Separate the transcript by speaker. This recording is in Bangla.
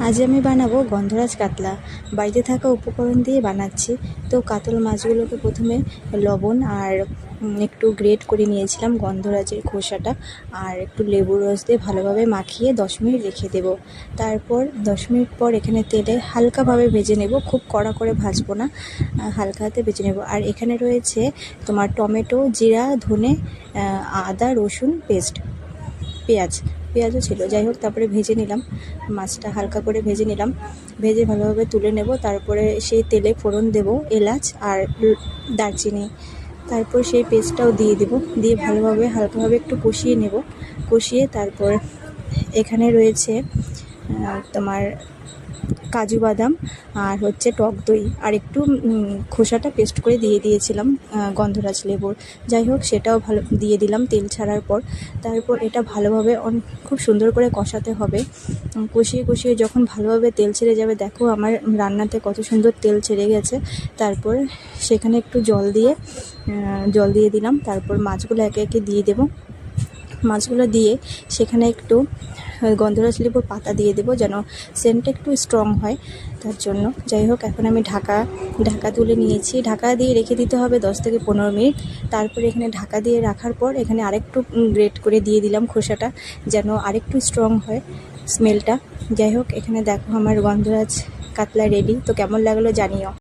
Speaker 1: আজ আমি বানাবো গন্ধরাজ কাতলা। বাড়িতে থাকা উপকরণ দিয়ে বানাচ্ছি। তো কাতল মাছগুলোকে প্রথমে লবণ আর একটু গ্রেট করে নিয়েছিলাম গন্ধরাজের খোসাটা, আর একটু লেবুর রস দিয়ে ভালোভাবে মাখিয়ে 10 মিনিট রেখে দেবো। তারপর 10 মিনিট পর এখানে তেলে হালকাভাবে ভেজে নেব, খুব কড়া করে ভাজবো না, হালকা হাতে ভেজে নেব। আর এখানে রয়েছে তোমার টমেটো, জিরা, ধনে, আদা, রসুন পেস্ট, পেঁয়াজও ছিল। যাই হোক, তারপরে ভেজে নিলাম মাছটা, হালকা করে ভেজে নিলাম, ভেজে ভালোভাবে তুলে নেব। তারপরে সেই তেলে ফোড়ন দেব এলাচ আর দারচিনি, তারপর সেই পেস্টটাও দিয়ে দেব, দিয়ে ভালোভাবে হালকাভাবে একটু কষিয়ে নেব। কষিয়ে তারপর এখানে রয়েছে তোমার কাজু বাদাম আর হচ্ছে টক দই, আর একটু খোসাটা পেস্ট করে দিয়ে দিয়েছিলাম গন্ধরাজ লেবুর। যাই হোক, সেটাও ভালো দিয়ে দিলাম তেল ছাড়ার পর। তারপর এটা ভালোভাবে খুব সুন্দর করে কষাতে হবে। কষিয়ে কষিয়ে যখন ভালোভাবে তেল ছেড়ে যাবে, দেখো আমার রান্নাতে কত সুন্দর তেল ছেড়ে গেছে। তারপর সেখানে একটু জল দিয়ে দিলাম। তারপর মাছগুলো একে একে দিয়ে দেবো। মাছগুলো দিয়ে সেখানে একটু গন্ধরাজ লেবুর পাতা দিয়ে দেবো, যেন সেন্টটা একটু স্ট্রং হয়, তার জন্য। যাই হোক, এখন আমি ঢাকা তুলে নিয়েছি। ঢাকা দিয়ে রেখে দিতে হবে 10 থেকে 15 মিনিট। তারপরে এখানে ঢাকা দিয়ে রাখার পর এখানে আরেকটু গ্রেট করে দিয়ে দিলাম খোসাটা, যেন আরেকটু স্ট্রং হয় স্মেলটা। যাই হোক, এখানে দেখো আমার গন্ধরাজ কাতলা রেডি। তো কেমন লাগলো জানিও।